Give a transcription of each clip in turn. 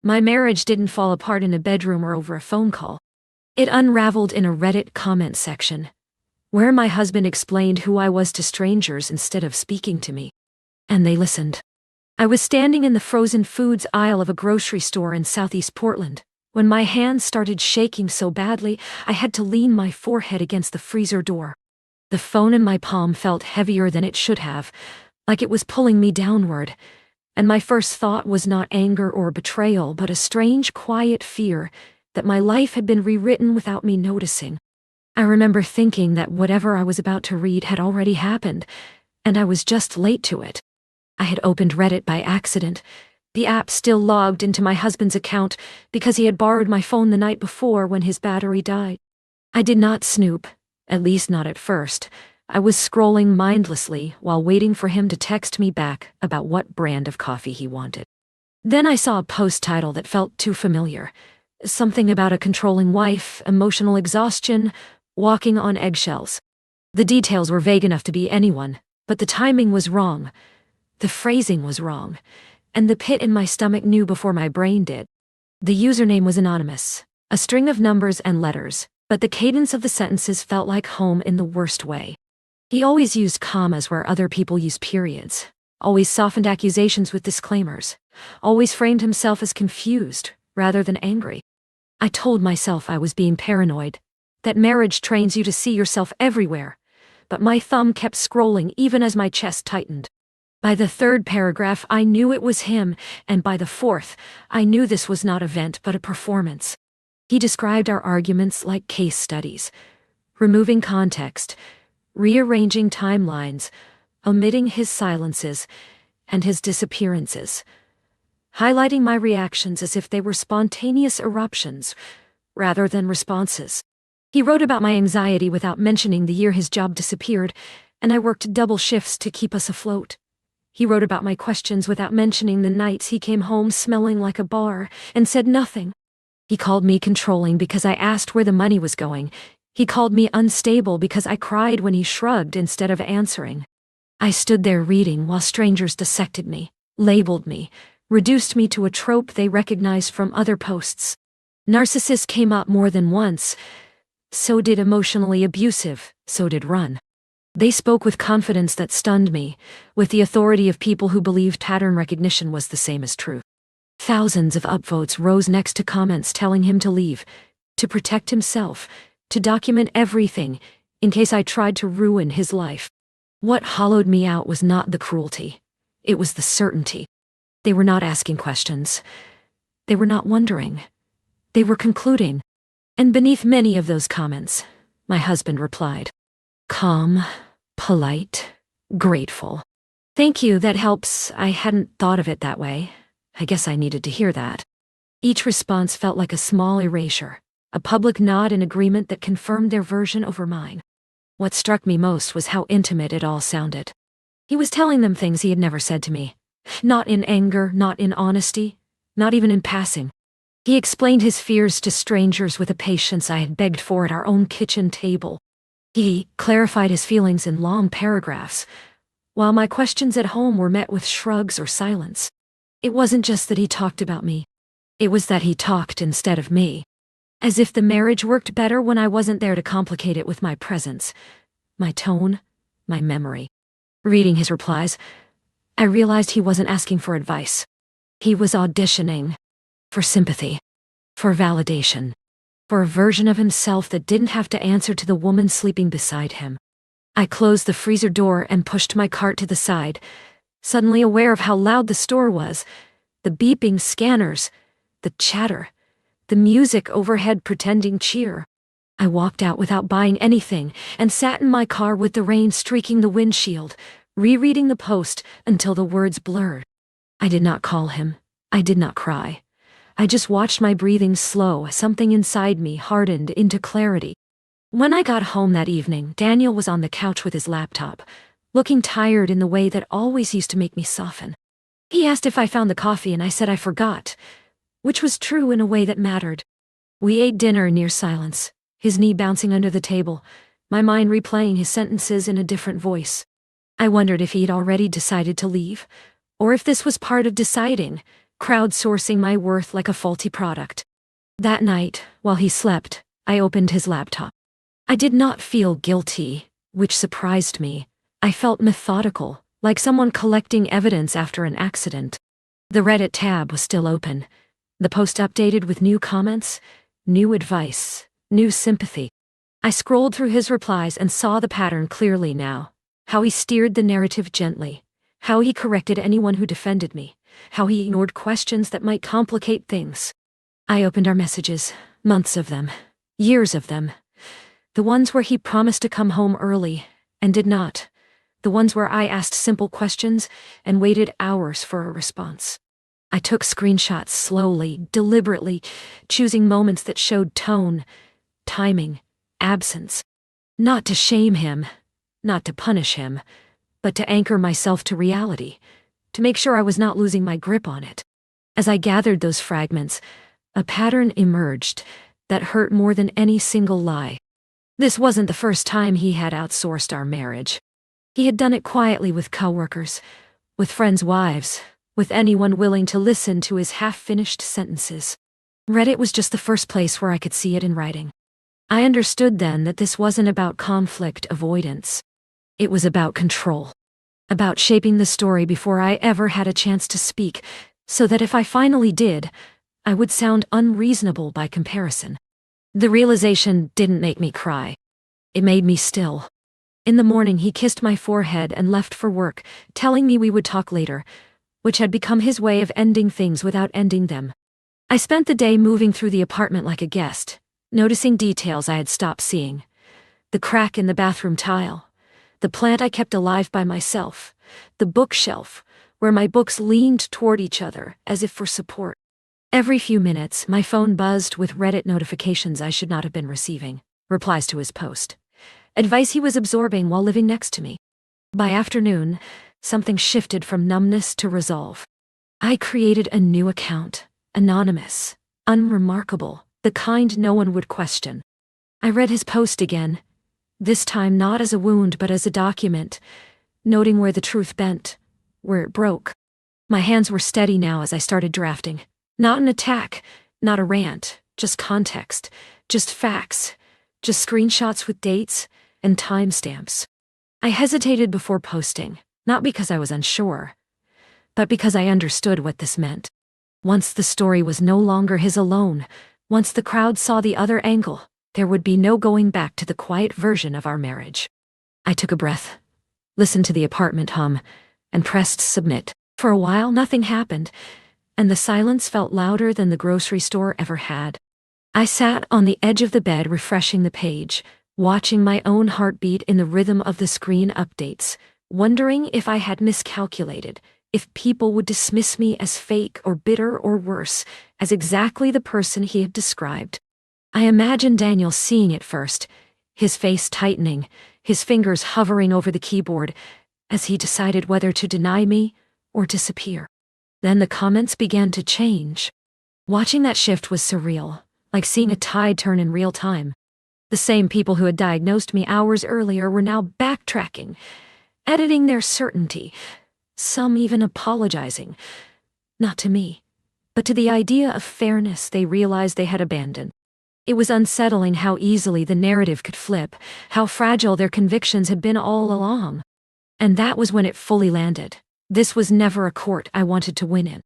My marriage didn't fall apart in a bedroom or over a phone call. It unraveled in a Reddit comment section, where my husband explained who I was to strangers instead of speaking to me. And they listened. I was standing in the frozen foods aisle of a grocery store in Southeast Portland, when my hands started shaking so badly I had to lean my forehead against the freezer door. The phone in my palm felt heavier than it should have, like it was pulling me downward, and my first thought was not anger or betrayal, but a strange, quiet fear that my life had been rewritten without me noticing. I remember thinking that whatever I was about to read had already happened, and I was just late to it. I had opened Reddit by accident, the app still logged into my husband's account because he had borrowed my phone the night before when his battery died. I did not snoop, at least not at first. I was scrolling mindlessly while waiting for him to text me back about what brand of coffee he wanted. Then I saw a post title that felt too familiar. Something about a controlling wife, emotional exhaustion, walking on eggshells. The details were vague enough to be anyone, but the timing was wrong. The phrasing was wrong, and the pit in my stomach knew before my brain did. The username was anonymous, a string of numbers and letters, but the cadence of the sentences felt like home in the worst way. He always used commas where other people used periods, always softened accusations with disclaimers, always framed himself as confused rather than angry. I told myself I was being paranoid, that marriage trains you to see yourself everywhere, but my thumb kept scrolling even as my chest tightened. By the third paragraph, I knew it was him, and by the fourth, I knew this was not a vent but a performance. He described our arguments like case studies, removing context, rearranging timelines, omitting his silences and his disappearances, highlighting my reactions as if they were spontaneous eruptions rather than responses. He wrote about my anxiety without mentioning the year his job disappeared, and I worked double shifts to keep us afloat. He wrote about my questions without mentioning the nights he came home smelling like a bar and said nothing. He called me controlling because I asked where the money was going. He called me unstable because I cried when he shrugged instead of answering. I stood there reading while strangers dissected me, labeled me, reduced me to a trope they recognized from other posts. Narcissist came up more than once. So did emotionally abusive, so did run. They spoke with confidence that stunned me, with the authority of people who believed pattern recognition was the same as truth. Thousands of upvotes rose next to comments telling him to leave, to protect himself, to document everything, in case I tried to ruin his life. What hollowed me out was not the cruelty. It was the certainty. They were not asking questions. They were not wondering. They were concluding. And beneath many of those comments, my husband replied. Calm, polite, grateful. Thank you, that helps. I hadn't thought of it that way. I guess I needed to hear that. Each response felt like a small erasure, a public nod in agreement that confirmed their version over mine. What struck me most was how intimate it all sounded. He was telling them things he had never said to me. Not in anger, not in honesty, not even in passing. He explained his fears to strangers with a patience I had begged for at our own kitchen table. He clarified his feelings in long paragraphs, while my questions at home were met with shrugs or silence. It wasn't just that he talked about me. It was that he talked instead of me. As if the marriage worked better when I wasn't there to complicate it with my presence, my tone, my memory. Reading his replies, I realized he wasn't asking for advice. He was auditioning for sympathy, for validation, for a version of himself that didn't have to answer to the woman sleeping beside him. I closed the freezer door and pushed my cart to the side, suddenly aware of how loud the store was, the beeping scanners, the chatter, the music overhead pretending cheer. I walked out without buying anything and sat in my car with the rain streaking the windshield, rereading the post until the words blurred. I did not call him. I did not cry. I just watched my breathing slow as something inside me hardened into clarity. When I got home that evening, Daniel was on the couch with his laptop, looking tired in the way that always used to make me soften. He asked if I found the coffee and I said I forgot, which was true in a way that mattered. We ate dinner in near silence, his knee bouncing under the table, my mind replaying his sentences in a different voice. I wondered if he had already decided to leave, or if this was part of deciding, crowdsourcing my worth like a faulty product. That night, while he slept, I opened his laptop. I did not feel guilty, which surprised me. I felt methodical, like someone collecting evidence after an accident. The Reddit tab was still open. The post updated with new comments, new advice, new sympathy. I scrolled through his replies and saw the pattern clearly now. How he steered the narrative gently. How he corrected anyone who defended me. How he ignored questions that might complicate things. I opened our messages, months of them, years of them. The ones where he promised to come home early, and did not. The ones where I asked simple questions and waited hours for a response. I took screenshots slowly, deliberately, choosing moments that showed tone, timing, absence. Not to shame him, not to punish him, but to anchor myself to reality, to make sure I was not losing my grip on it. As I gathered those fragments, a pattern emerged that hurt more than any single lie. This wasn't the first time he had outsourced our marriage. He had done it quietly with coworkers, with friends' wives, with anyone willing to listen to his half-finished sentences. Reddit was just the first place where I could see it in writing. I understood then that this wasn't about conflict avoidance. It was about control. About shaping the story before I ever had a chance to speak, so that if I finally did, I would sound unreasonable by comparison. The realization didn't make me cry. It made me still. In the morning he kissed my forehead and left for work, telling me we would talk later, which had become his way of ending things without ending them. I spent the day moving through the apartment like a guest, noticing details I had stopped seeing. The crack in the bathroom tile, the plant I kept alive by myself, the bookshelf, where my books leaned toward each other as if for support. Every few minutes, my phone buzzed with Reddit notifications I should not have been receiving, replies to his post. Advice he was absorbing while living next to me. By afternoon, something shifted from numbness to resolve. I created a new account, anonymous, unremarkable, the kind no one would question. I read his post again, this time not as a wound but as a document, noting where the truth bent, where it broke. My hands were steady now as I started drafting. Not an attack, not a rant, just context, just facts, just screenshots with dates and timestamps. I hesitated before posting, not because I was unsure, but because I understood what this meant. Once the story was no longer his alone, once the crowd saw the other angle, there would be no going back to the quiet version of our marriage. I took a breath, listened to the apartment hum, and pressed submit. For a while, nothing happened, and the silence felt louder than the grocery store ever had. I sat on the edge of the bed refreshing the page, watching my own heartbeat in the rhythm of the screen updates, wondering if I had miscalculated, if people would dismiss me as fake or bitter or worse, as exactly the person he had described. I imagined Daniel seeing it first, his face tightening, his fingers hovering over the keyboard, as he decided whether to deny me or disappear. Then the comments began to change. Watching that shift was surreal, like seeing a tide turn in real time. The same people who had diagnosed me hours earlier were now backtracking, editing their certainty, some even apologizing. Not to me, but to the idea of fairness they realized they had abandoned. It was unsettling how easily the narrative could flip, how fragile their convictions had been all along. And that was when it fully landed. This was never a court I wanted to win in.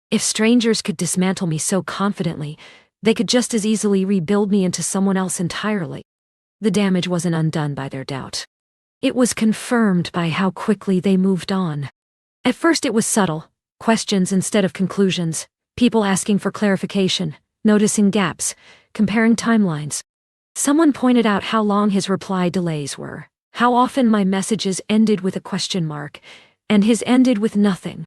If strangers could dismantle me so confidently, they could just as easily rebuild me into someone else entirely. The damage wasn't undone by their doubt. It was confirmed by how quickly they moved on. At first it was subtle, questions instead of conclusions, people asking for clarification, noticing gaps, comparing timelines. Someone pointed out how long his reply delays were, how often my messages ended with a question mark, and his ended with nothing.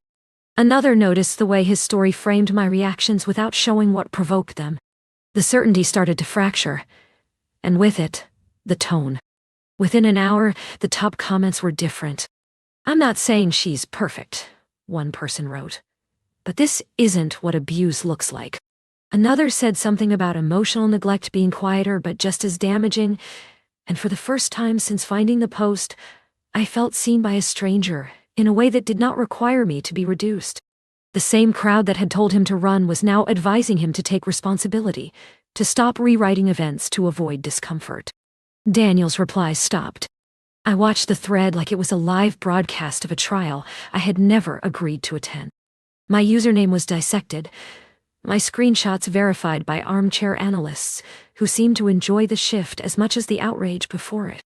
Another noticed the way his story framed my reactions without showing what provoked them. The certainty started to fracture, and with it, the tone. Within an hour, the top comments were different. "I'm not saying she's perfect," one person wrote, "but this isn't what abuse looks like." Another said something about emotional neglect being quieter but just as damaging, and for the first time since finding the post, I felt seen by a stranger in a way that did not require me to be reduced. The same crowd that had told him to run was now advising him to take responsibility, to stop rewriting events to avoid discomfort. Daniel's replies stopped. I watched the thread like it was a live broadcast of a trial I had never agreed to attend. My username was dissected, my screenshots verified by armchair analysts who seemed to enjoy the shift as much as the outrage before it.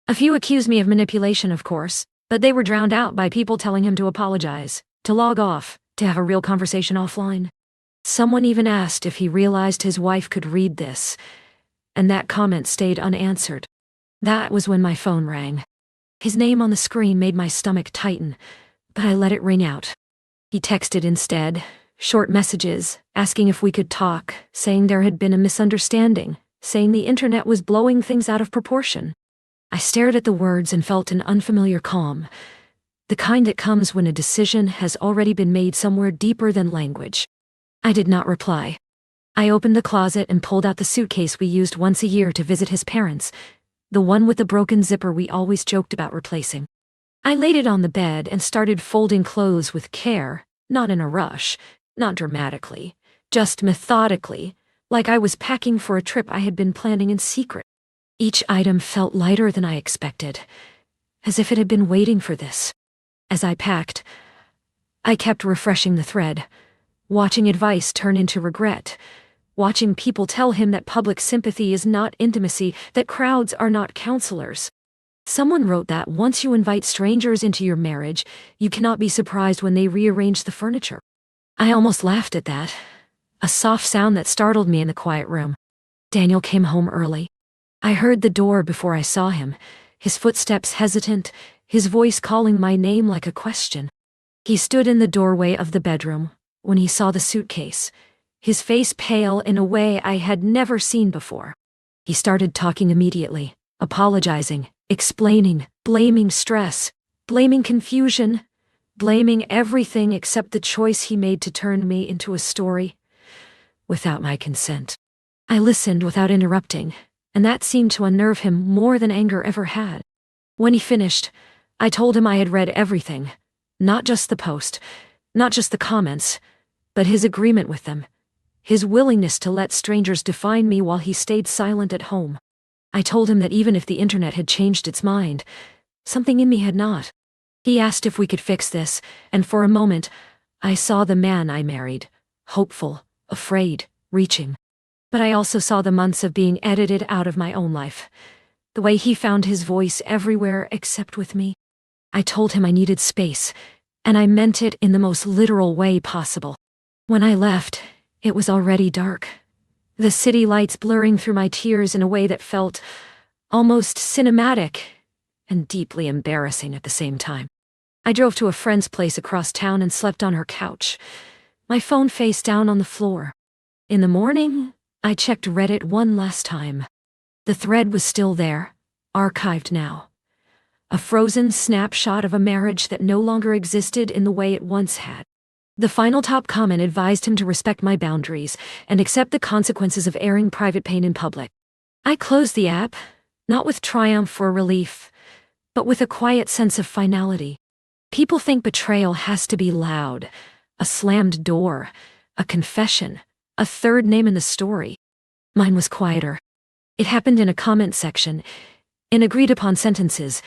A few accused me of manipulation, of course, but they were drowned out by people telling him to apologize, to log off, to have a real conversation offline. Someone even asked if he realized his wife could read this, and that comment stayed unanswered. That was when my phone rang. His name on the screen made my stomach tighten, but I let it ring out. He texted instead, short messages, asking if we could talk, saying there had been a misunderstanding, saying the internet was blowing things out of proportion. I stared at the words and felt an unfamiliar calm, the kind that comes when a decision has already been made somewhere deeper than language. I did not reply. I opened the closet and pulled out the suitcase we used once a year to visit his parents, the one with the broken zipper we always joked about replacing. I laid it on the bed and started folding clothes with care, not in a rush, not dramatically, just methodically, like I was packing for a trip I had been planning in secret. Each item felt lighter than I expected, as if it had been waiting for this. As I packed, I kept refreshing the thread, watching advice turn into regret, watching people tell him that public sympathy is not intimacy, that crowds are not counselors. Someone wrote that once you invite strangers into your marriage, you cannot be surprised when they rearrange the furniture. I almost laughed at that, a soft sound that startled me in the quiet room. Daniel came home early. I heard the door before I saw him, his footsteps hesitant, his voice calling my name like a question. He stood in the doorway of the bedroom when he saw the suitcase, his face pale in a way I had never seen before. He started talking immediately, apologizing, explaining, blaming stress, blaming confusion, blaming everything except the choice he made to turn me into a story without my consent. I listened without interrupting, and that seemed to unnerve him more than anger ever had. When he finished, I told him I had read everything, not just the post, not just the comments, but his agreement with them, his willingness to let strangers define me while he stayed silent at home. I told him that even if the internet had changed its mind, something in me had not. He asked if we could fix this, and for a moment, I saw the man I married, hopeful, afraid, reaching. But I also saw the months of being edited out of my own life, the way he found his voice everywhere except with me. I told him I needed space, and I meant it in the most literal way possible. When I left, it was already dark, the city lights blurring through my tears in a way that felt almost cinematic and deeply embarrassing at the same time. I drove to a friend's place across town and slept on her couch, my phone face down on the floor. In the morning, I checked Reddit one last time. The thread was still there, archived now. A frozen snapshot of a marriage that no longer existed in the way it once had. The final top comment advised him to respect my boundaries and accept the consequences of airing private pain in public. I closed the app, not with triumph or relief, but with a quiet sense of finality. People think betrayal has to be loud, a slammed door, a confession, a third name in the story. Mine was quieter. It happened in a comment section, in agreed-upon sentences,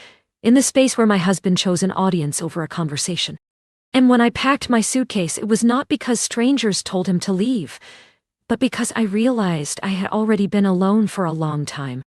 in the space where my husband chose an audience over a conversation. And when I packed my suitcase, it was not because strangers told him to leave, but because I realized I had already been alone for a long time.